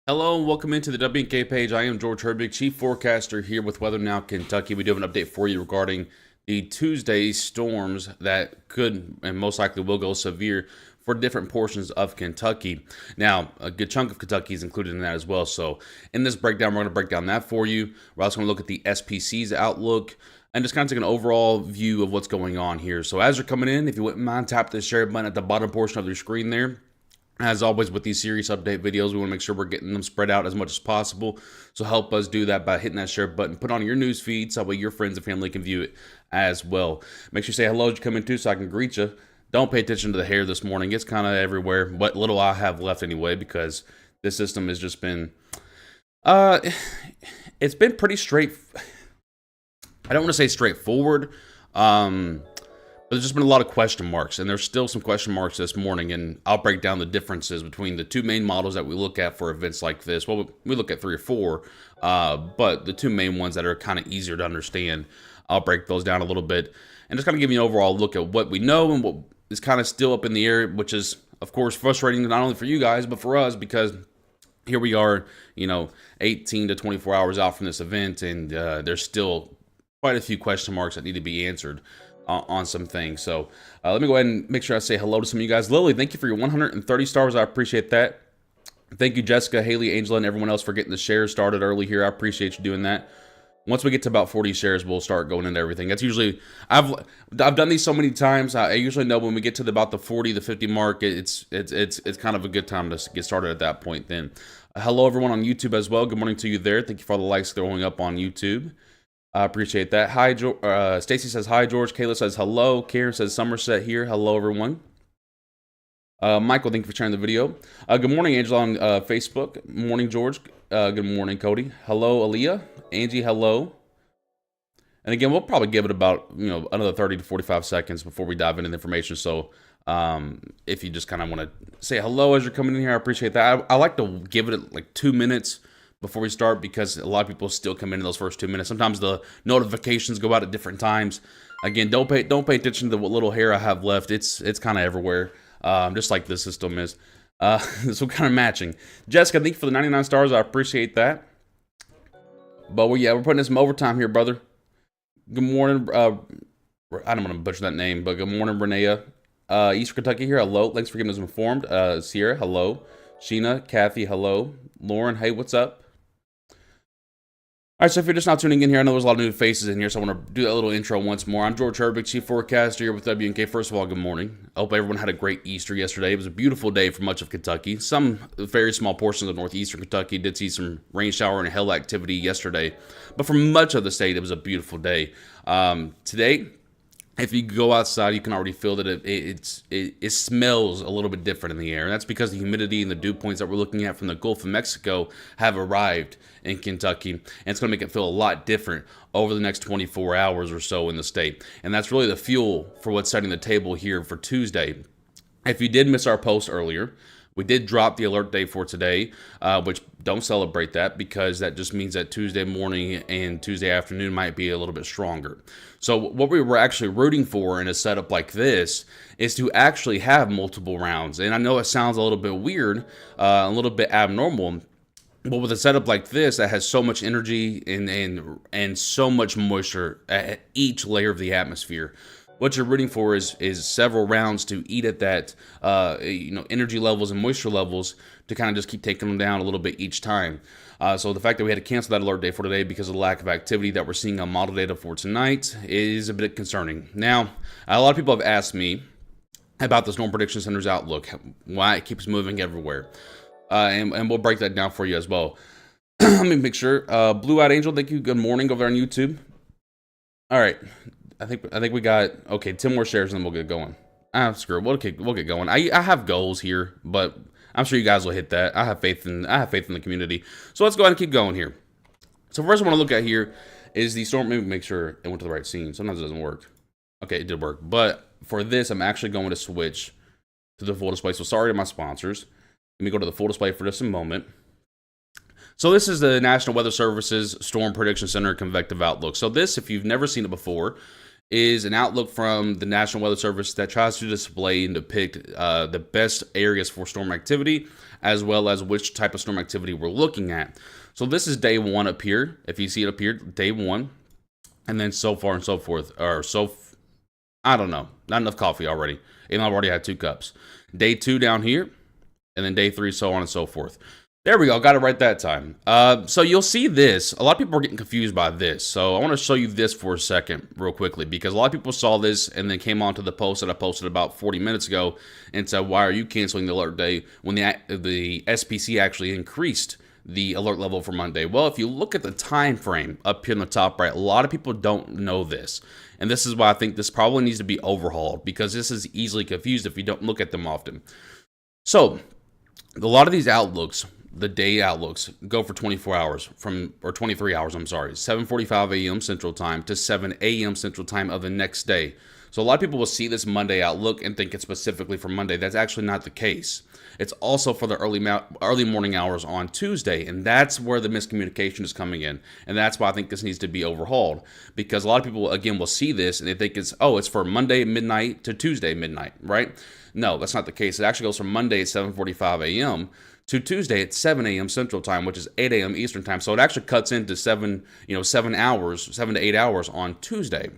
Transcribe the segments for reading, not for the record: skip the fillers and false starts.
Hello and welcome into the WK page. I am George Herbig, Chief Forecaster here with Weather Now Kentucky. We do have an update for you regarding the Tuesday storms that could and most likely will go severe for different portions of Kentucky. Now, a good chunk of Kentucky is included in that as well. So in this breakdown, we're going to break down that for you. We're also going to look at the SPC's outlook and just kind of take an overall view of what's going on here. So as you're coming in, if you wouldn't mind, tap the share button at the bottom portion of your screen there. As always with these series update videos, we want to make sure we're getting them spread out as much as possible. So help us do that by hitting that share button. Put on your news feed so that way your friends and family can view it as well. Make sure you say hello as you come in too so I can greet you. Don't pay attention to the hair this morning. It's kind of everywhere. What little I have left anyway, because this system has just been... it's been pretty straight... I don't want to say straightforward. There's just been a lot of question marks, and there's still some question marks this morning, and I'll break down the differences between the two main models that we look at for events like this. Well, we look at 3 or 4, but the two main ones that are kind of easier to understand, I'll break those down a little bit, and just kind of give you an overall look at what we know and what is kind of still up in the air, which is, of course, frustrating not only for you guys, but for us, because here we are, 18 to 24 hours out from this event, and there's still quite a few question marks that need to be answered on some things. So let me go ahead and make sure I say hello to some of you guys. Lily, thank you for your 130 stars. I appreciate that. Thank you, Jessica, Haley, Angela, and everyone else for getting the shares started early here. I appreciate you doing that. Once we get to about 40 shares, we'll start going into everything. That's usually, I've done these so many times. I usually know when we get to about the 40, the 50 mark, it's kind of a good time to get started at that point then. Hello, everyone on YouTube as well. Good morning to you there. Thank you for all the likes going up on YouTube. I appreciate that. Hi, Stacy says hi, George. Kayla says hello. Karen says Somerset here. Hello, everyone. Michael, thank you for sharing the video. Good morning, Angela on Facebook. Morning, George. Good morning, Cody. Hello, Aaliyah. Angie, hello. And again, we'll probably give it about another 30 to 45 seconds before we dive into the information. So if you just kind of want to say hello as you're coming in here, I appreciate that. I like to give it like 2 minutes before we start, because a lot of people still come in those first 2 minutes. Sometimes the notifications go out at different times. Again, don't pay attention to what little hair I have left. It's kind of everywhere, just like this system is. So kind of matching. Jessica, thank you for the 99 stars. I appreciate that. But we're putting in some overtime here, brother. Good morning. I don't want to butcher that name, but good morning, Renea. East Kentucky here. Hello. Thanks for getting us informed. Sierra, hello. Sheena, Kathy, hello. Lauren, hey, what's up? All right, so if you're just now tuning in here, I know there's a lot of new faces in here, so I want to do that little intro once more. I'm George Herbig, Chief Forecaster here with WNK. First of all, good morning. I hope everyone had a great Easter yesterday. It was a beautiful day for much of Kentucky. Some very small portions of northeastern Kentucky did see some rain shower and hail activity yesterday, but for much of the state, it was a beautiful day. Today, if you go outside, you can already feel that it smells a little bit different in the air. And that's because the humidity and the dew points that we're looking at from the Gulf of Mexico have arrived in Kentucky. And it's going to make it feel a lot different over the next 24 hours or so in the state. And that's really the fuel for what's setting the table here for Tuesday. If you did miss our post earlier, we did drop the alert day for today, which don't celebrate that, because that just means that Tuesday morning and Tuesday afternoon might be a little bit stronger. So what we were actually rooting for in a setup like this is to actually have multiple rounds. And I know it sounds a little bit weird, a little bit abnormal, but with a setup like this that has so much energy and so much moisture at each layer of the atmosphere, what you're rooting for is several rounds to eat at that energy levels and moisture levels to kind of just keep taking them down a little bit each time. So the fact that we had to cancel that alert day for today because of the lack of activity that we're seeing on model data for tonight is a bit concerning. Now, a lot of people have asked me about the Storm Prediction Center's outlook, why it keeps moving everywhere, and we'll break that down for you as well. Let me make sure. Blue Eyed Angel, thank you. Good morning over there on YouTube. All right. I think we got 10 more shares and then we'll get going. Screw it. We'll get going. I have goals here, but I'm sure you guys will hit that. I have faith in the community. So let's go ahead and keep going here. So first I want to look at here is the storm. Maybe make sure it went to the right scene. Sometimes it doesn't work. Okay, it did work. But for this, I'm actually going to switch to the full display. So sorry to my sponsors. Let me go to the full display for just a moment. So this is the National Weather Service's Storm Prediction Center Convective Outlook. So this, if you've never seen it before, is an outlook from the National Weather Service that tries to display and depict the best areas for storm activity, as well as which type of storm activity we're looking at. So this is day one up here. If you see it up here, day one, and then so far and so forth, I don't know, not enough coffee already, even though I've already had 2 cups. Day 2 down here, and then day 3, so on and so forth. There we go, got it right that time. So you'll see this. A lot of people are getting confused by this. So I want to show you this for a second real quickly, because a lot of people saw this and then came on to the post that I posted about 40 minutes ago and said, why are you canceling the alert day when the SPC actually increased the alert level for Monday? Well, if you look at the time frame up here in the top right, a lot of people don't know this. And this is why I think this probably needs to be overhauled, because this is easily confused if you don't look at them often. So a lot of these outlooks, the day outlooks, go for 24 hours or 23 hours, 7:45 a.m. Central Time to 7 a.m. Central Time of the next day. So a lot of people will see this Monday outlook and think it's specifically for Monday. That's actually not the case. It's also for the early morning hours on Tuesday, and that's where the miscommunication is coming in. And that's why I think this needs to be overhauled, because a lot of people, again, will see this and they think it's for Monday midnight to Tuesday midnight, right? No, that's not the case. It actually goes from Monday at 7:45 a.m. to Tuesday at 7 a.m. Central Time, which is 8 a.m. Eastern Time. So it actually cuts into 7 to 8 hours on Tuesday.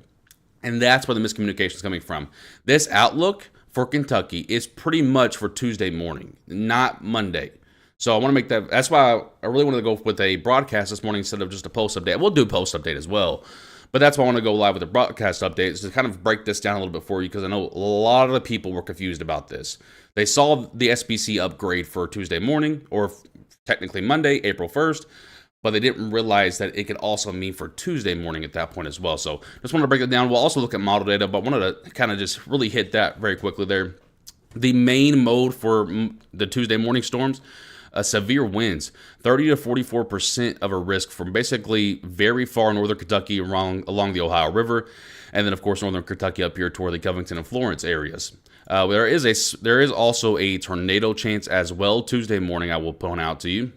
And that's where the miscommunication is coming from. This outlook for Kentucky is pretty much for Tuesday morning, not Monday. So I want to make that's why I really wanted to go with a broadcast this morning instead of just a post update. We'll do a post update as well, but that's why I want to go live with a broadcast update, is to kind of break this down a little bit for you, because I know a lot of the people were confused about this. They saw the SPC upgrade for Tuesday morning, or technically Monday, April 1st, but they didn't realize that it could also mean for Tuesday morning at that point as well. So just wanted to break it down. We'll also look at model data, but wanted to kind of just really hit that very quickly there. The main mode for the Tuesday morning storms, severe winds, 30 to 44% of a risk from basically very far northern Kentucky along the Ohio River, and then of course northern Kentucky up here toward the Covington and Florence areas. There is also a tornado chance as well Tuesday morning, I will point out to you.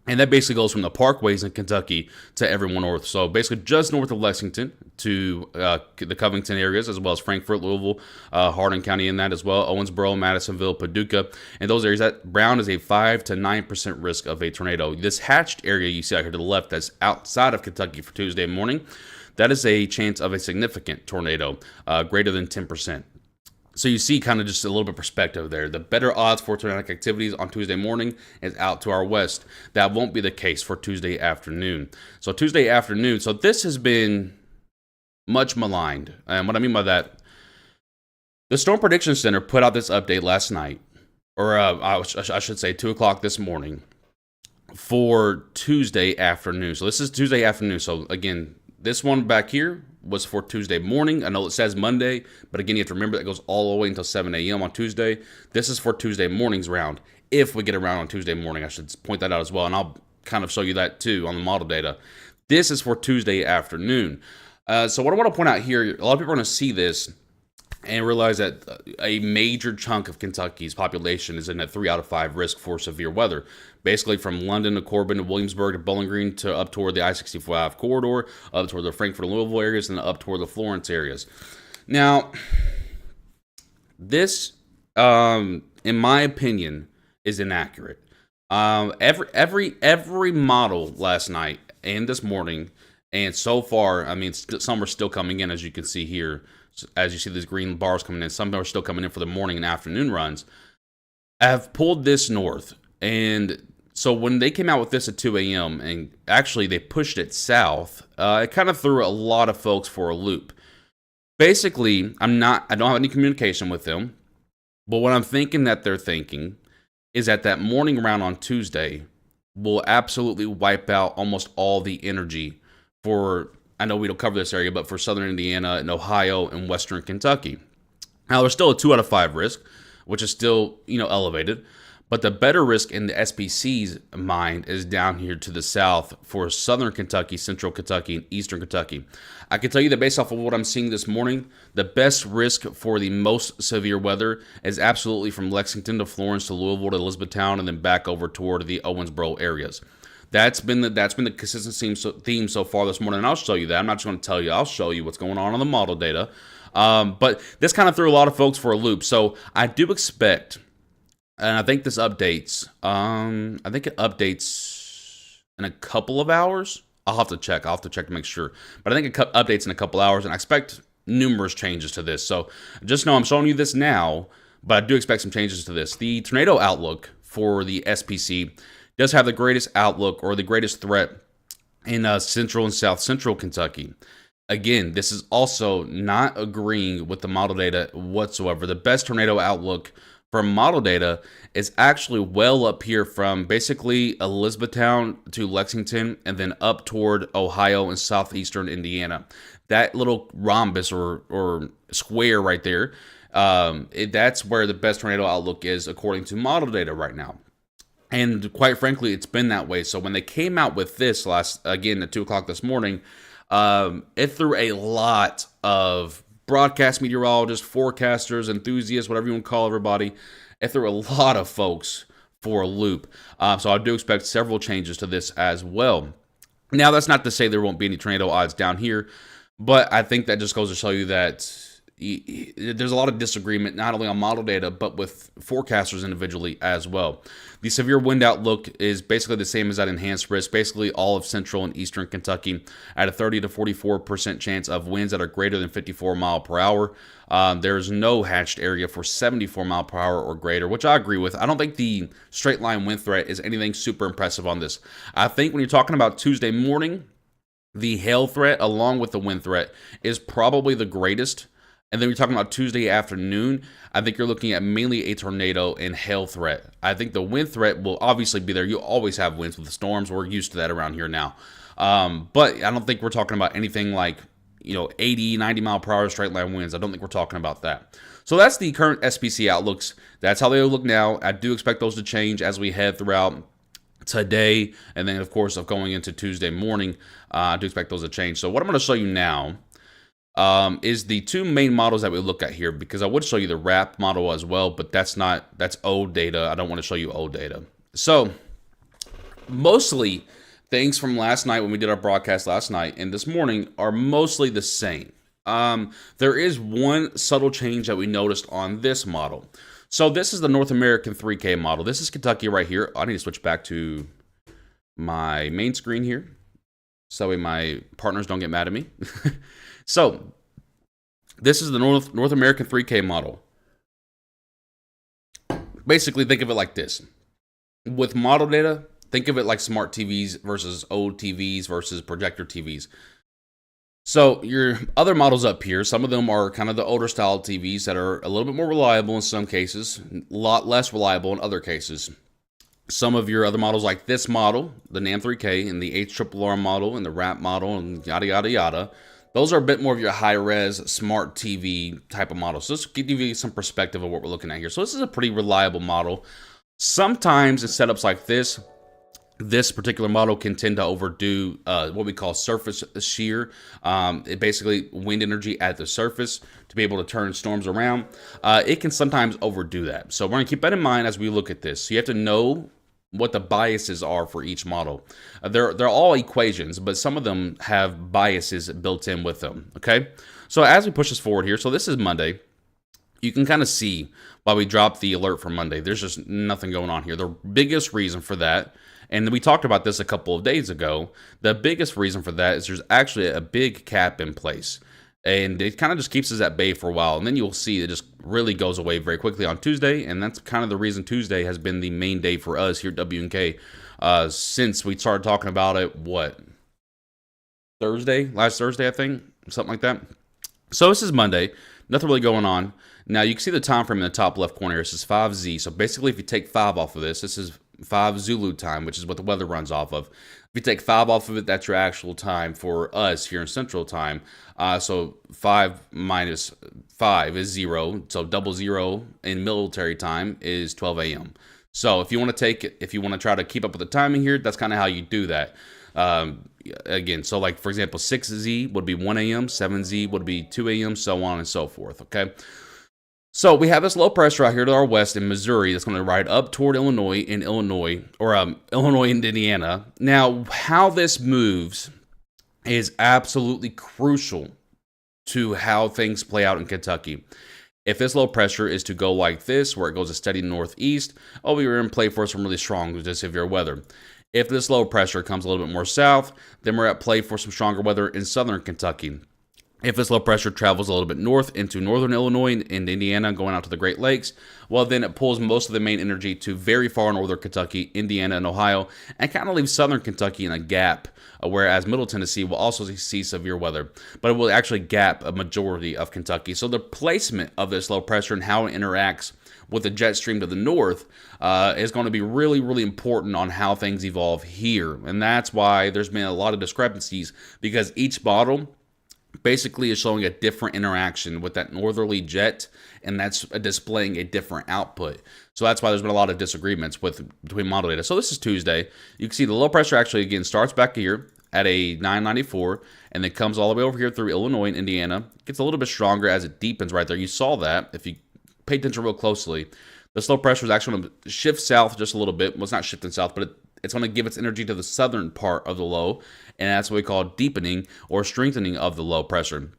And that basically goes from the parkways in Kentucky to everyone north. So basically just north of Lexington to the Covington areas, as well as Frankfort, Louisville, Hardin County in that as well, Owensboro, Madisonville, Paducah, and those areas. That brown is a 5 to 9% risk of a tornado. This hatched area you see out here to the left, that's outside of Kentucky for Tuesday morning, that is a chance of a significant tornado, greater than 10%. So you see kind of just a little bit of perspective there. The better odds for tornadic activities on Tuesday morning is out to our west. That won't be the case for Tuesday afternoon. So Tuesday afternoon, so this has been much maligned. And what I mean by that, the Storm Prediction Center put out this update last night, or I should say 2 o'clock this morning, for Tuesday afternoon. So this is Tuesday afternoon. So again, this one back here was for Tuesday morning. I know it says Monday, but again, you have to remember that goes all the way until 7 a.m. on Tuesday. This is for Tuesday morning's round. If we get around on Tuesday morning, I should point that out as well, and I'll kind of show you that too on the model data. This is for Tuesday afternoon. So what I want to point out here, a lot of people are going to see this and realize that a major chunk of Kentucky's population is in that 3 out of 5 risk for severe weather. Basically from London to Corbin to Williamsburg to Bowling Green to up toward the I-65 corridor, up toward the Frankfort and Louisville areas, and up toward the Florence areas. Now, this, in my opinion, is inaccurate. Every model last night and this morning, and so far, I mean, some are still coming in, as you can see here. As you see these green bars coming in, some are still coming in for the morning and afternoon runs. I have pulled this north, and so when they came out with this at 2 a.m. and actually they pushed it south, it kind of threw a lot of folks for a loop. Basically, I don't have any communication with them, but what I'm thinking that they're thinking is that morning round on Tuesday will absolutely wipe out almost all the energy for, I know we don't cover this area, but for southern Indiana and Ohio and western Kentucky. Now, there's still a 2 out of 5 risk, which is still, elevated. But the better risk in the SPC's mind is down here to the south for southern Kentucky, central Kentucky, and eastern Kentucky. I can tell you that based off of what I'm seeing this morning, the best risk for the most severe weather is absolutely from Lexington to Florence to Louisville to Elizabethtown and then back over toward the Owensboro areas. That's been the consistent theme so far this morning. And I'll show you that. I'm not just going to tell you. I'll show you what's going on the model data. But this kind of threw a lot of folks for a loop. So I do expect, and I think this updates. I think it updates in a couple of hours. I'll have to check. I'll have to check to make sure. But I think it updates in a couple hours, and I expect numerous changes to this. So just know I'm showing you this now, but I do expect some changes to this. The tornado outlook for the SPC does have the greatest outlook or the greatest threat in central and south central Kentucky. Again, this is also not agreeing with the model data whatsoever. The best tornado outlook from model data is actually well up here from basically Elizabethtown to Lexington and then up toward Ohio and southeastern Indiana. That little rhombus or square right there, that's where the best tornado outlook is according to model data right now. And quite frankly, it's been that way. So when they came out with this again at 2 o'clock this morning, it threw a lot of broadcast meteorologists, forecasters, enthusiasts, whatever you want to call everybody. It threw a lot of folks for a loop. So I do expect several changes to this as well. Now, that's not to say there won't be any tornado odds down here, but I think that just goes to show you that there's a lot of disagreement, not only on model data, but with forecasters individually as well. The severe wind outlook is basically the same as that enhanced risk, basically all of central and eastern Kentucky at a 30 to 44% chance of winds that are greater than 54 mile per hour. There's no hatched area for 74 mile per hour or greater, which I agree with. I don't think the straight line wind threat is anything super impressive on this. I think when you're talking about Tuesday morning, the hail threat along with the wind threat is probably the greatest. And then we're talking about Tuesday afternoon. I think you're looking at mainly a tornado and hail threat. I think the wind threat will obviously be there. You always have winds with the storms. We're used to that around here now. But I don't think we're talking about anything like, 80, 90 mile per hour straight line winds. I don't think we're talking about that. So that's the current SPC outlooks. That's how they look now. I do expect those to change as we head throughout today. And then, of course, going into Tuesday morning, I do expect those to change. So what I'm going to show you now is the two main models that we look at here, because I would show you the wrap model as well, but that's old data. I don't want to show you old data. So mostly things from last night when we did our broadcast last night and this morning are mostly the same. There is one subtle change that we noticed on this model. So this is the North American 3K model. This is Kentucky right here. I need to switch back to my main screen here so that way my partners don't get mad at me. So, this is the North American 3K model. Basically, think of it like this. With model data, think of it like smart TVs versus old TVs versus projector TVs. So, your other models up here, some of them are kind of the older style TVs that are a little bit more reliable in some cases, a lot less reliable in other cases. Some of your other models like this model, the NAM 3K, and the HRRR model, and the WRAP model, and yada, yada, yada. Those are a bit more of your high-res, smart TV type of models. So this will give you some perspective of what we're looking at here. So this is a pretty reliable model. Sometimes in setups like this particular model can tend to overdo what we call surface shear. It basically wind energy at the surface to be able to turn storms around. It can sometimes overdo that. So we're going to keep that in mind as we look at this. So you have to know what the biases are for each model. They're all equations, but some of them have biases built in with them, okay? So as we push this forward here, so this is Monday. You can kind of see why we dropped the alert for Monday. There's just nothing going on here. The biggest reason for that, and we talked about this a couple of days ago, the biggest reason for that is there's actually a big cap in place. And it kind of just keeps us at bay for a while. And then you'll see it just really goes away very quickly on Tuesday. And that's kind of the reason Tuesday has been the main day for us here at W&K since we started talking about it, last Thursday, I think, something like that. So this is Monday. Nothing really going on. Now, you can see the time frame in the top left corner. This is 5Z. So basically, if you take 5 off of this is 5 Zulu time, which is what the weather runs off of. If you take 5 off of it, that's your actual time for us here in Central Time. So 5 minus 5 is 0. So double 0 in military time is 12 a.m. So if you want to try to keep up with the timing here, that's kind of how you do that. Again, so like, for example, 6Z would be 1 a.m., 7Z would be 2 a.m., so on and so forth, okay? So we have this low pressure out here to our west in Missouri that's going to ride up toward Illinois and Illinois and Indiana. Now, how this moves is absolutely crucial to how things play out in Kentucky. If this low pressure is to go like this, where it goes a steady northeast, we were in play for some really strong to severe weather. If this low pressure comes a little bit more south, then we're at play for some stronger weather in southern Kentucky. If this low pressure travels a little bit north into northern Illinois and Indiana, going out to the Great Lakes, well, then it pulls most of the main energy to very far northern Kentucky, Indiana, and Ohio, and kind of leaves southern Kentucky in a gap, whereas Middle Tennessee will also see severe weather, but it will actually gap a majority of Kentucky. So the placement of this low pressure and how it interacts with the jet stream to the north is going to be really, really important on how things evolve here. And that's why there's been a lot of discrepancies, because each model basically is showing a different interaction with that northerly jet, and that's displaying a different output. So that's why there's been a lot of disagreements between model data. So this is Tuesday. You can see the low pressure actually again starts back here at a 994 and then comes all the way over here through Illinois and Indiana. Gets a little bit stronger as it deepens right there. You saw that if you pay attention real closely. This low pressure is actually going to shift south just a little bit. Well, it's not shifting south, but it's going to give its energy to the southern part of the low, and that's what we call deepening or strengthening of the low pressure. And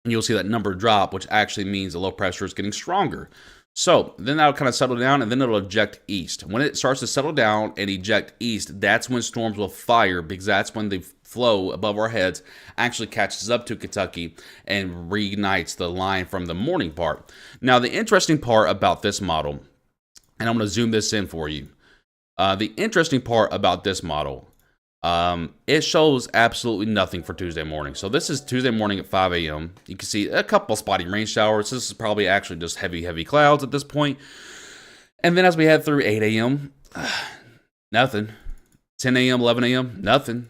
you'll see that number drop, which actually means the low pressure is getting stronger. So then that'll kind of settle down, and then it'll eject east. When it starts to settle down and eject east, that's when storms will fire, because that's when the flow above our heads actually catches up to Kentucky and reignites the line from the morning part. Now, the interesting part about this model, and I'm going to zoom this in for you. The interesting part about this model, it shows absolutely nothing for Tuesday morning. So this is Tuesday morning at 5 a.m. You can see a couple spotty rain showers. This is probably actually just heavy clouds at this point. And then as we head through 8 a.m., nothing. 10 a.m., 11 a.m., nothing.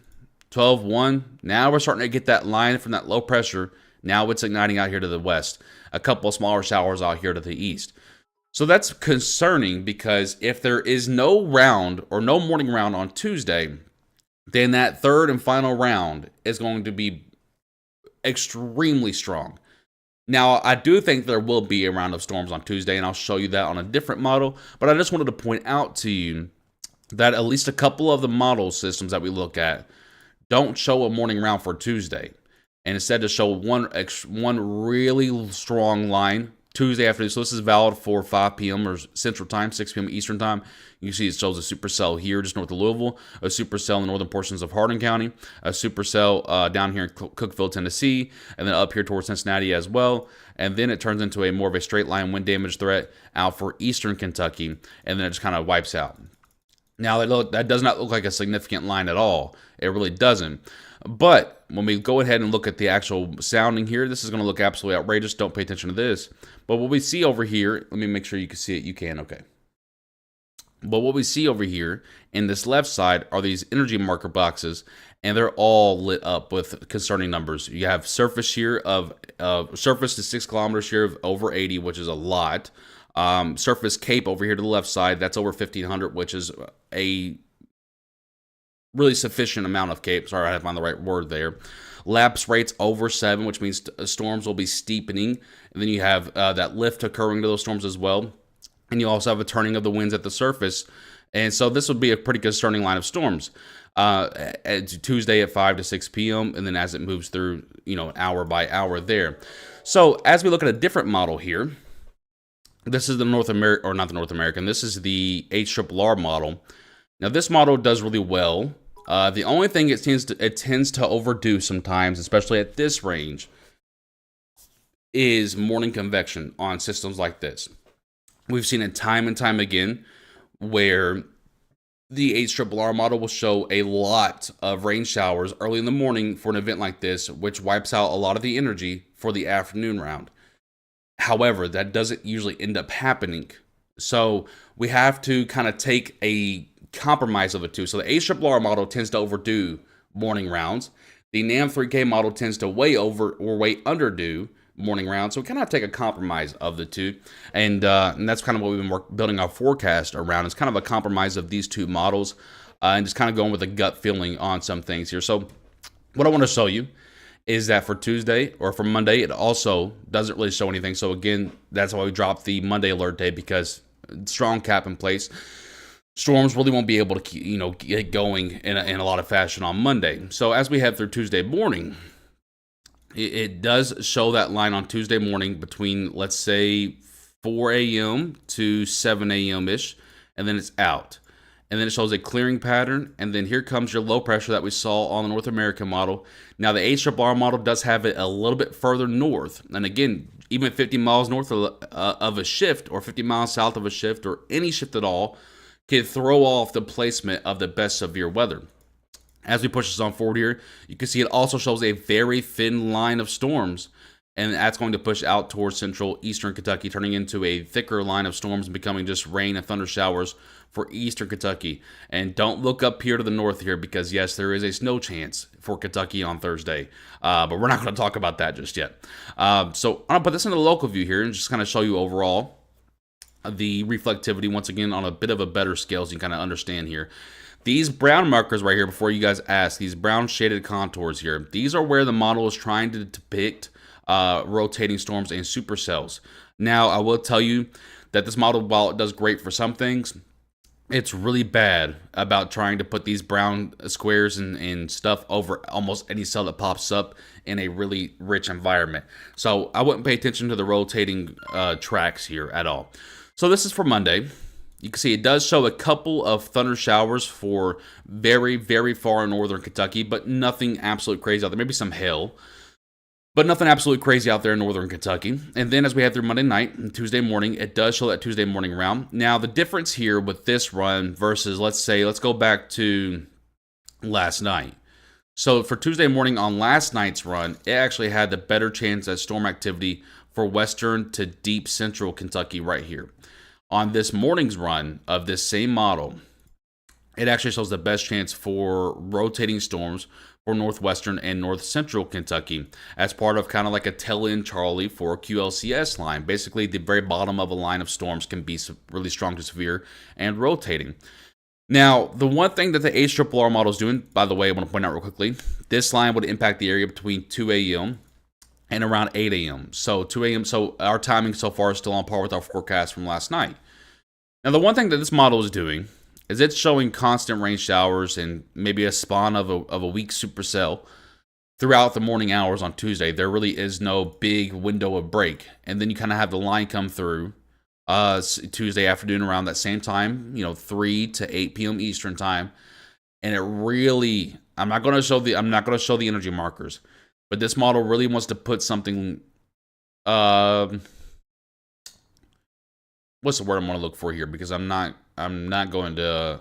12, 1. Now we're starting to get that line from that low pressure. Now it's igniting out here to the west. A couple of smaller showers out here to the east. So that's concerning, because if there is no round or no morning round on Tuesday, then that third and final round is going to be extremely strong. Now, I do think there will be a round of storms on Tuesday, and I'll show you that on a different model, but I just wanted to point out to you that at least a couple of the model systems that we look at don't show a morning round for Tuesday, and instead to show one really strong line Tuesday afternoon. So this is valid for 5 p.m. or Central Time, 6 p.m. Eastern Time. You can see it shows a supercell here just north of Louisville, a supercell in the northern portions of Hardin County, a supercell down here in Cookeville, Tennessee, and then up here towards Cincinnati as well. And then it turns into more of a straight line wind damage threat out for eastern Kentucky, and then it just kind of wipes out. Now, that does not look like a significant line at all. It really doesn't. But when we go ahead and look at the actual sounding here, this is going to look absolutely outrageous. Don't pay attention to this. But what we see over here, let me make sure you can see it. You can, okay. But what we see over here in this left side are these energy marker boxes, and they're all lit up with concerning numbers. You have surface here of surface to 6 kilometers here of over 80, which is a lot. Surface cape over here to the left side, that's over 1,500, which is a really sufficient amount of cape. Sorry, I have to find the right word there. Lapse rates over 7, which means storms will be steepening. And then you have that lift occurring to those storms as well. And you also have a turning of the winds at the surface. And so this would be a pretty concerning line of storms. Tuesday at 5 to 6 p.m. And then as it moves through, hour by hour there. So as we look at a different model here, this is the this is the HRRR model. Now this model does really well. The only thing it tends to overdo sometimes, especially at this range, is morning convection on systems like this. We've seen it time and time again where the HRRR model will show a lot of rain showers early in the morning for an event like this, which wipes out a lot of the energy for the afternoon round. However, that doesn't usually end up happening. So we have to kind of take a compromise of the two. So the HRRR model tends to overdo morning rounds. The NAM3K model tends to way over or way underdo morning rounds. So we kind of have to take a compromise of the two. And that's kind of what we've been building our forecast around. It's kind of a compromise of these two models and just kind of going with a gut feeling on some things here. So what I want to show you is that for Tuesday or for Monday, it also doesn't really show anything. So again, that's why we dropped the Monday alert day, because strong cap in place. Storms really won't be able to, get going in a lot of fashion on Monday. So as we head through Tuesday morning, it does show that line on Tuesday morning between, let's say, 4 a.m. to 7 a.m.-ish, and then it's out. And then it shows a clearing pattern, and then here comes your low pressure that we saw on the North American model. Now, the HRR model does have it a little bit further north, and again, even 50 miles north of a shift, or 50 miles south of a shift, or any shift at all, can throw off the placement of the best severe weather. As we push this on forward here, you can see it also shows a very thin line of storms, and that's going to push out towards central eastern Kentucky, turning into a thicker line of storms and becoming just rain and thunder showers for eastern Kentucky. And don't look up here to the north here, because yes, there is a snow chance for Kentucky on Thursday, but we're not going to talk about that just yet. So I'm going to put this in the local view here and just kind of show you overall the reflectivity once again on a bit of a better scale, so you kind of understand here. These brown markers right here, before you guys ask, these brown shaded contours here, these are where the model is trying to depict rotating storms and supercells. Now, I will tell you that this model, while it does great for some things, it's really bad about trying to put these brown squares and stuff over almost any cell that pops up in a really rich environment. So I wouldn't pay attention to the rotating tracks here at all. So this is for Monday. You can see it does show a couple of thunder showers for very, very far in northern Kentucky, but nothing absolute crazy out there. Maybe some hail, but nothing absolutely crazy out there in northern Kentucky. And then as we head through Monday night and Tuesday morning, it does show that Tuesday morning round. Now, the difference here with this run versus, let's go back to last night. So for Tuesday morning on last night's run, it actually had the better chance at storm activity for western to deep central Kentucky right here. On this morning's run of this same model, it actually shows the best chance for rotating storms for northwestern and north central Kentucky as part of kind of like a tail-end Charlie for QLCS line. Basically, the very bottom of a line of storms can be really strong to severe and rotating. Now, the one thing that the HRR model is doing, by the way, I want to point out real quickly, this line would impact the area between 2 a.m. and around 8 a.m. So 2 a.m. So our timing so far is still on par with our forecast from last night. Now, the one thing that this model is doing is it's showing constant rain showers and maybe a spawn of a weak supercell throughout the morning hours on Tuesday. There really is no big window of break. And then you kind of have the line come through Tuesday afternoon around that same time, 3 to 8 p.m. Eastern time. And it really, I'm not going to show the energy markers, but this model really wants to put something, what's the word I'm going to look for here? Because I'm not going to,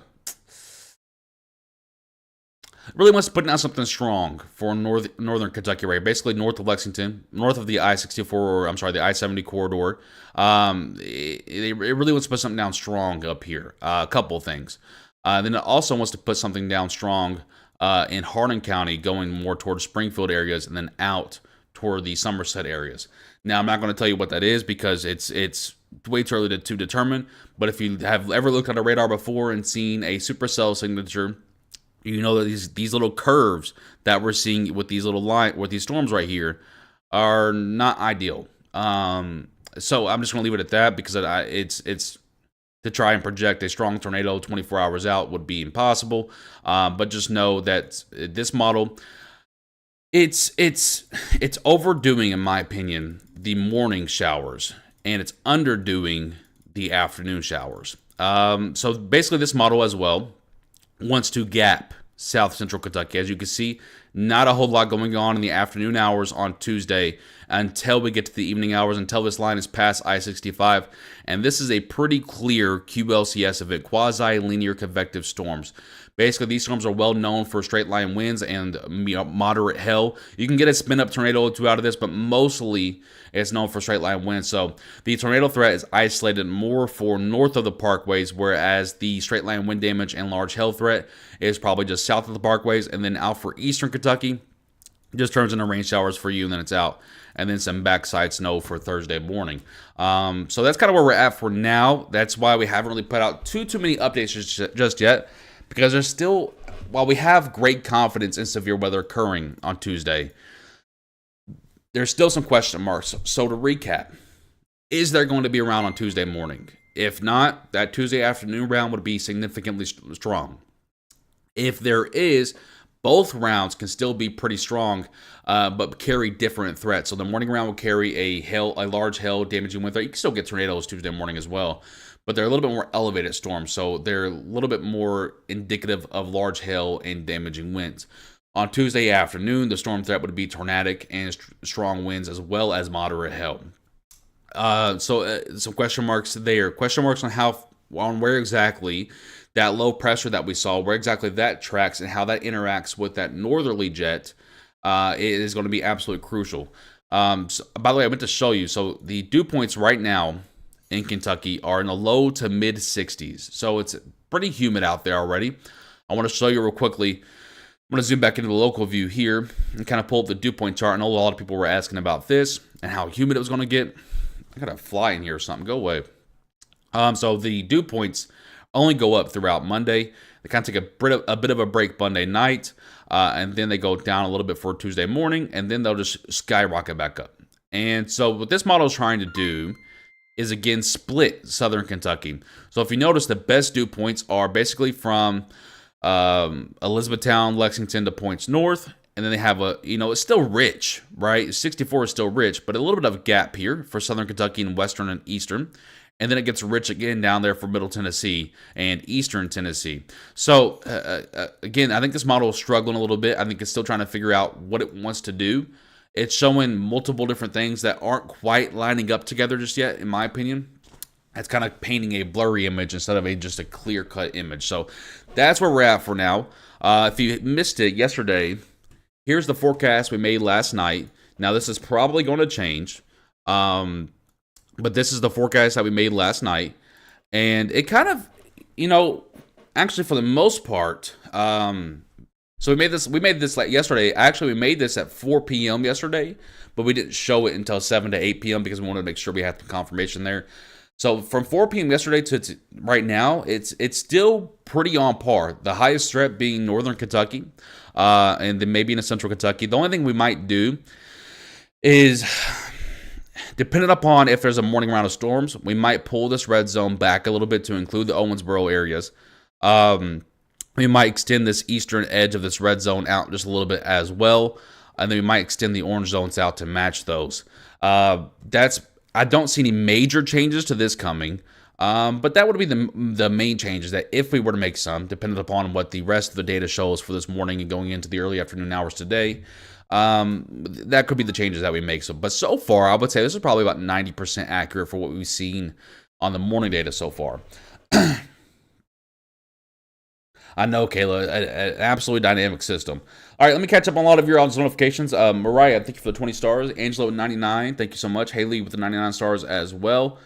really wants to put down something strong for northern Kentucky, right? Basically north of Lexington, north of the I-64, or I'm sorry, the I-70 corridor. It really wants to put something down strong up here. A couple of things. Then it also wants to put something down strong in Hardin County, going more toward Springfield areas and then out toward the Somerset areas. Now, I'm not going to tell you what that is because it's way too early to determine. But if you have ever looked at a radar before and seen a supercell signature, you know that these little curves that we're seeing with these these storms right here are not ideal. So I'm just going to leave it at that because it's to try and project a strong tornado 24 hours out would be impossible. But just know that this model, it's overdoing, in my opinion, the morning showers, and it's underdoing the afternoon showers. So basically, this model as well wants to gap south central Kentucky. As you can see, not a whole lot going on in the afternoon hours on Tuesday until we get to the evening hours, until this line is past I-65. And this is a pretty clear QLCS event, quasi-linear convective storms. Basically, these storms are well known for straight line winds and moderate hail. You can get a spin-up tornado or two out of this, but mostly it's known for straight line winds. So the tornado threat is isolated more for north of the parkways, whereas the straight line wind damage and large hail threat is probably just south of the parkways. And then out for eastern Kentucky, it just turns into rain showers for you, and then it's out. And then some backside snow for Thursday morning. So that's kind of where we're at for now. That's why we haven't really put out too many updates just yet. Because there's still, while we have great confidence in severe weather occurring on Tuesday, there's still some question marks. So to recap, is there going to be a round on Tuesday morning? If not, that Tuesday afternoon round would be significantly strong. If there is, both rounds can still be pretty strong, but carry different threats. So the morning round will carry a large hail damaging wind threat. You can still get tornadoes Tuesday morning as well, but they're a little bit more elevated storms, so they're a little bit more indicative of large hail and damaging winds. On Tuesday afternoon, the storm threat would be tornadic and strong winds as well as moderate hail. So some question marks there. Question marks on where exactly that low pressure that we saw, where exactly that tracks and how that interacts with that northerly jet is going to be absolutely crucial. So, by the way, I meant to show you. So the dew points right now in Kentucky are in the low to mid 60s. So it's pretty humid out there already. I want to show you real quickly. I'm going to zoom back into the local view here and kind of pull up the dew point chart. I know a lot of people were asking about this and how humid it was going to get. I got a fly in here or something. Go away. So the dew points only go up throughout Monday. They kind of take a bit of a break Monday night, and then they go down a little bit for Tuesday morning, and then they'll just skyrocket back up. And so what this model is trying to do is, again, split southern Kentucky. So if you notice, the best dew points are basically from Elizabethtown, Lexington to points north, and then they have it's still rich, right? 64 is still rich, but a little bit of a gap here for southern Kentucky and western and eastern. And then it gets rich again down there for Middle Tennessee and Eastern Tennessee. So, again, I think this model is struggling a little bit. I think it's still trying to figure out what it wants to do. It's showing multiple different things that aren't quite lining up together just yet, in my opinion. It's kind of painting a blurry image instead of just a clear-cut image. So that's where we're at for now. If you missed it yesterday, here's the forecast we made last night. Now, this is probably going to change. But this is the forecast that we made last night. And it kind of, actually for the most part, so we made this like yesterday. Actually, we made this at 4 p.m. yesterday, but we didn't show it until 7 to 8 p.m. because we wanted to make sure we had the confirmation there. So from 4 p.m. yesterday to right now, it's still pretty on par. The highest threat being northern Kentucky, and then maybe in central Kentucky. The only thing we might do is, depending upon if there's a morning round of storms, we might pull this red zone back a little bit to include the Owensboro areas. We might extend this eastern edge of this red zone out just a little bit as well. And then we might extend the orange zones out to match those. I don't see any major changes to this coming. But that would be the main changes, that if we were to make some, depending upon what the rest of the data shows for this morning and going into the early afternoon hours today, that could be the changes that we make. But so far, I would say this is probably about 90% accurate for what we've seen on the morning data so far. I know, Kayla, an absolutely dynamic system. All right, let me catch up on a lot of your notifications. Mariah, thank you for the 20 stars. Angela with 99, thank you so much. Haley with the 99 stars as well.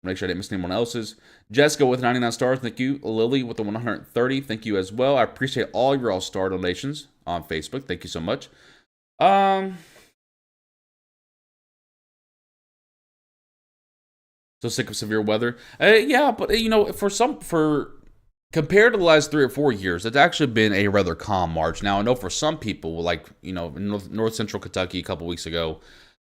Make sure I didn't miss anyone else's. Jessica with 99 stars, thank you. Lily with the 130, thank you as well. I appreciate all your all-star donations on Facebook. Thank you so much. So sick of severe weather. Yeah, but for compared to the last 3 or 4 years, it's actually been a rather calm March. Now, I know for some people, like, in North Central Kentucky a couple weeks ago,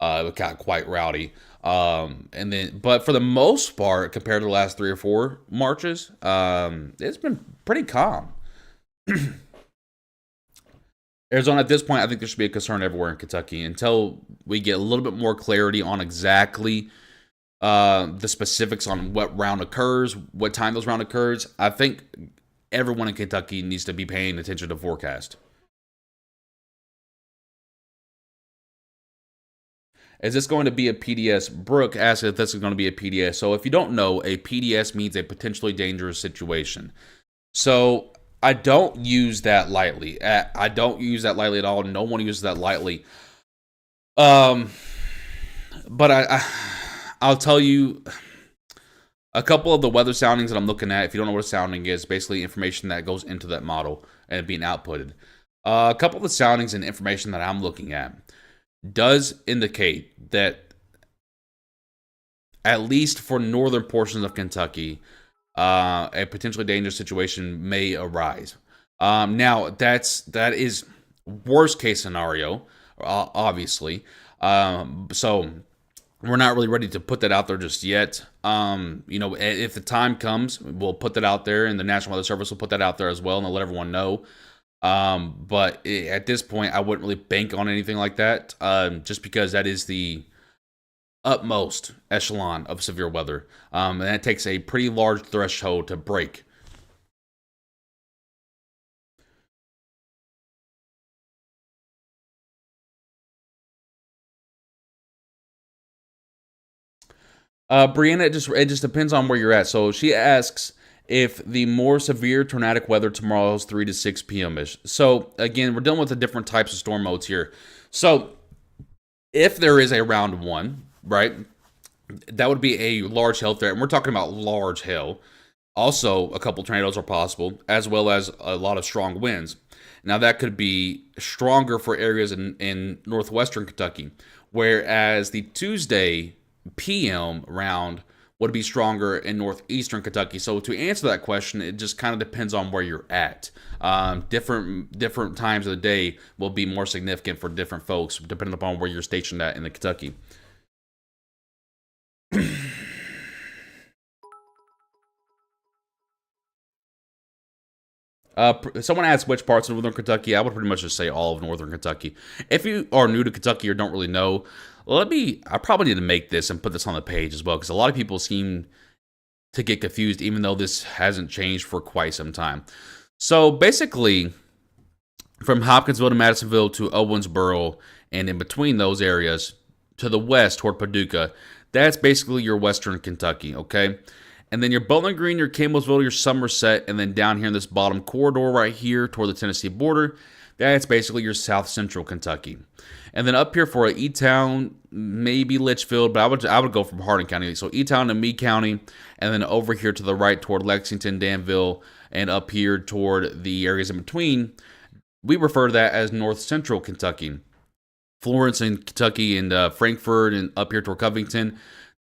it got quite rowdy. But for the most part, compared to the last 3 or 4 Marches, it's been pretty calm. Arizona, at this point, I think there should be a concern everywhere in Kentucky until we get a little bit more clarity on exactly the specifics on what round occurs, what time those round occurs. I think everyone in Kentucky needs to be paying attention to forecast. Is this going to be a PDS? Brooke asked if this is going to be a PDS. So if you don't know, a PDS means a potentially dangerous situation. So I don't use that lightly. I don't use that lightly at all. No one uses that lightly. But I'll tell you a couple of the weather soundings that I'm looking at. If you don't know what a sounding is, basically information that goes into that model and being outputted. A couple of the soundings and information that I'm looking at does indicate that, at least for northern portions of Kentucky, a potentially dangerous situation may arise. Now, that is worst case scenario. obviously. So we're not really ready to put that out there just yet. If the time comes, we'll put that out there, and the National Weather Service will put that out there as well, and they'll let everyone know. But at this point, I wouldn't really bank on anything like that, just because that is the utmost echelon of severe weather. And that takes a pretty large threshold to break. Brianna, it just depends on where you're at. So she asks if the more severe tornadic weather tomorrow is 3 to 6 p.m. ish. So again, we're dealing with the different types of storm modes here. So if there is a round one, right, that would be a large hail threat, and we're talking about large hail. Also, a couple tornadoes are possible, as well as a lot of strong winds. Now, that could be stronger for areas in northwestern Kentucky, whereas the Tuesday PM round would be stronger in northeastern Kentucky. So to answer that question, it just kind of depends on where you're at. Different times of the day will be more significant for different folks, depending upon where you're stationed at in the Kentucky. Someone asked which parts of northern Kentucky. I would pretty much just say all of northern Kentucky. If you are new to Kentucky or don't really know, I probably need to make this and put this on the page as well, because a lot of people seem to get confused, even though this hasn't changed for quite some time. So basically, from Hopkinsville to Madisonville to Owensboro, and in between those areas to the west toward Paducah, that's basically your western Kentucky, okay? And then your Bowling Green, your Campbellsville, your Somerset, and then down here in this bottom corridor right here toward the Tennessee border, that's basically your south central Kentucky. And then up here for E-Town, maybe Litchfield, but I would go from Hardin County. So E-Town to Meade County, and then over here to the right toward Lexington, Danville, and up here toward the areas in between, we refer to that as north central Kentucky. Florence and Kentucky and Frankfort and up here toward Covington,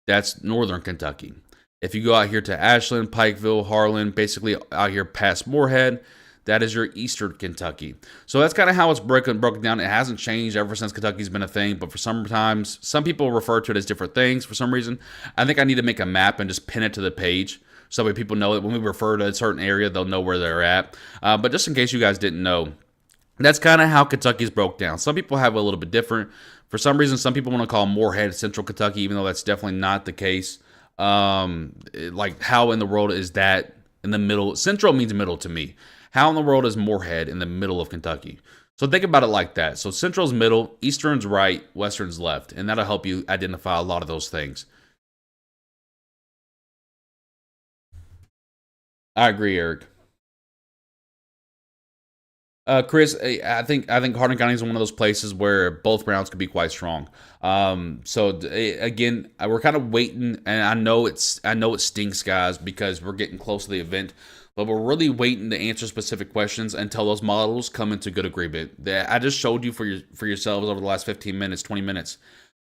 that's northern Kentucky. If you go out here to Ashland, Pikeville, Harlan, basically out here past Moorhead, that is your eastern Kentucky. So that's kind of how it's broken down. It hasn't changed ever since Kentucky's been a thing, but for sometimes, some people refer to it as different things for some reason. I think I need to make a map and just pin it to the page so that people know that when we refer to a certain area, they'll know where they're at. But just in case you guys didn't know, that's kind of how Kentucky's broke down. Some people have it a little bit different. For some reason, some people want to call Moorhead Central Kentucky, even though that's definitely not the case. Like, how in the world is that in the middle? Central means middle to me. How in the world is Moorhead in the middle of Kentucky? So think about it like that. So Central's middle, Eastern's right, Western's left, and that'll help you identify a lot of those things. I agree, Eric. Chris, I think Hardin County is one of those places where both rounds could be quite strong. Again, we're kind of waiting, and I know it stinks, guys, because we're getting close to the event, but we're really waiting to answer specific questions until those models come into good agreement. That I just showed you for yourselves over the last 15 minutes, 20 minutes.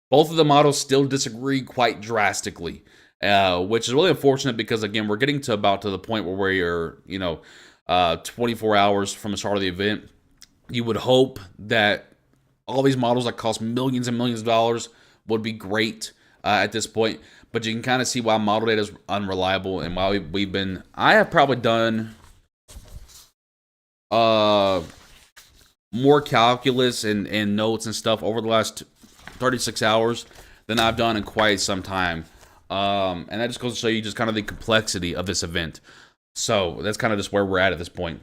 Both of the models still disagree quite drastically, which is really unfortunate because, again, we're getting to the point where we're 24 hours from the start of the event. You would hope that all these models that cost millions and millions of dollars would be great at this point, but you can kind of see why model data is unreliable and why I have probably done more calculus and notes and stuff over the last 36 hours than I've done in quite some time. And that just goes to show you just kind of the complexity of this event. So that's kind of just where we're at this point.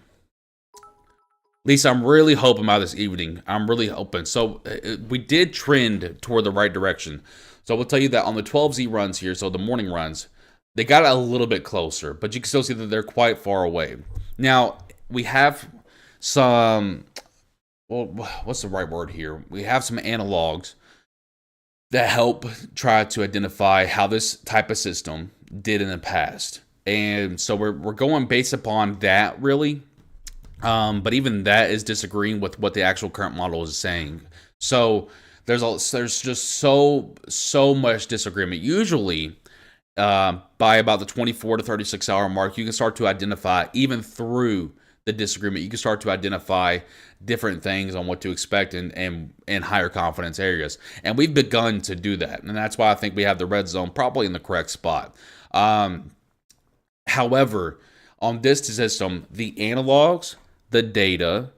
Lisa, I'm really hoping by this evening. I'm really hoping. So we did trend toward the right direction. So I will tell you that on the 12Z runs here, so the morning runs, they got a little bit closer, but you can still see that they're quite far away. Now, we have some, well, what's the right word here? We have some analogs that help try to identify how this type of system did in the past. And so we're going based upon that, really. But even that is disagreeing with what the actual current model is saying. So there's just so much disagreement. Usually, by about the 24 to 36 hour mark, you can start to identify, even through the disagreement. You can start to identify different things on what to expect in higher confidence areas. And we've begun to do that. And that's why I think we have the red zone probably in the correct spot. However, on this system, the analogs, the data,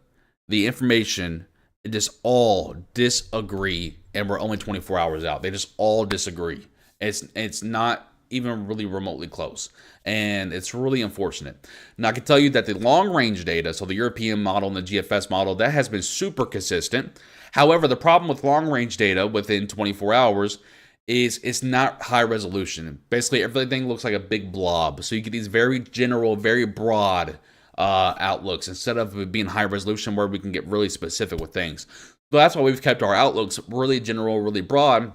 the information, it just all disagree, and we're only 24 hours out. They just all disagree. It's not even really remotely close, and it's really unfortunate. Now, I can tell you that the long-range data, so the European model and the GFS model, that has been super consistent. However, the problem with long-range data within 24 hours is it's not high resolution. Basically, everything looks like a big blob, so you get these very general, very broad outlooks instead of it being high resolution where we can get really specific with things. So that's why we've kept our outlooks really general, really broad,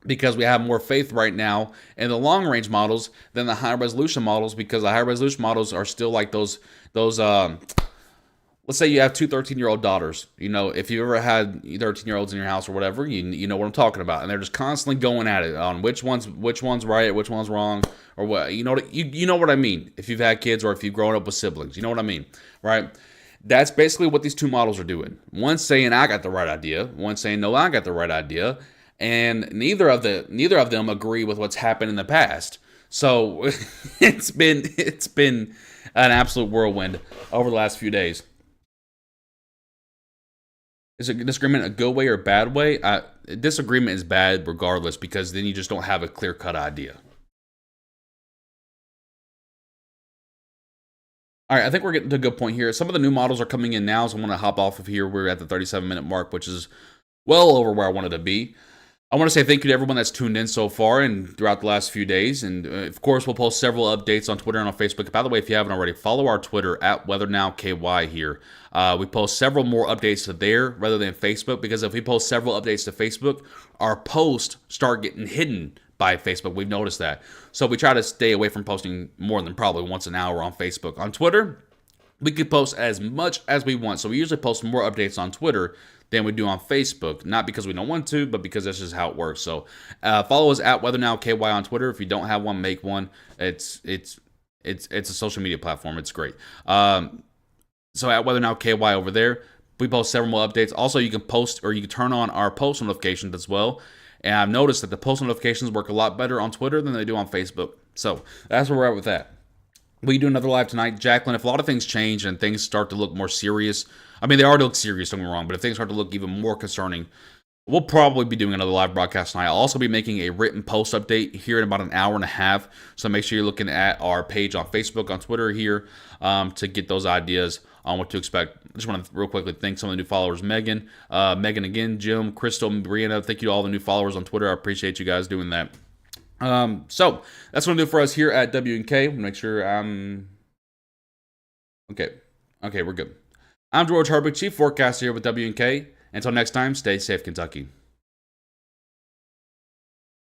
because we have more faith right now in the long range models than the high resolution models, because the high resolution models are still like those let's say you have two 13-year-old daughters. You know, if you ever had 13-year-olds in your house or whatever, you know what I'm talking about. And they're just constantly going at it on which one's right, which one's wrong, or what. You know what I mean. If you've had kids or if you've grown up with siblings, you know what I mean, right? That's basically what these two models are doing. One's saying I got the right idea, one's saying no, I got the right idea, and neither of them agree with what's happened in the past. So it's been an absolute whirlwind over the last few days. Is a disagreement a good way or a bad way? Disagreement is bad regardless, because then you just don't have a clear-cut idea. All right, I think we're getting to a good point here. Some of the new models are coming in now, so I'm going to hop off of here. We're at the 37-minute mark, which is well over where I wanted to be. I want to say thank you to everyone that's tuned in so far and throughout the last few days. And of course, we'll post several updates on Twitter and on Facebook. By the way, if you haven't already, follow our Twitter at WeatherNowKY here. We post several more updates to there rather than Facebook, because if we post several updates to Facebook, our posts start getting hidden by Facebook. We've noticed that. So we try to stay away from posting more than probably once an hour on Facebook. On Twitter, we can post as much as we want. So we usually post more updates on Twitter than we do on Facebook, not because we don't want to, but because that's just how it works. So follow us at WeatherNowKY on Twitter. If you don't have one, make one. It's a social media platform. It's great. So at WeatherNowKY over there, we post several more updates. Also, you can post, or you can turn on our post notifications as well. And I've noticed that the post notifications work a lot better on Twitter than they do on Facebook. So that's where we're at with that. We do another live tonight. Jacqueline, if a lot of things change and things start to look more serious, I mean, they already look serious, don't get me wrong, but if things start to look even more concerning, we'll probably be doing another live broadcast tonight. I'll also be making a written post update here in about an hour and a half, so make sure you're looking at our page on Facebook, on Twitter here, to get those ideas on what to expect. I just want to real quickly thank some of the new followers. Megan again, Jim, Crystal, Brianna. Thank you to all the new followers on Twitter. I appreciate you guys doing that. So that's going to do it for us here at WNK. Make sure I'm okay. Okay, we're good. I'm George Herbig, Chief Forecaster here with WNK. Until next time, stay safe, Kentucky.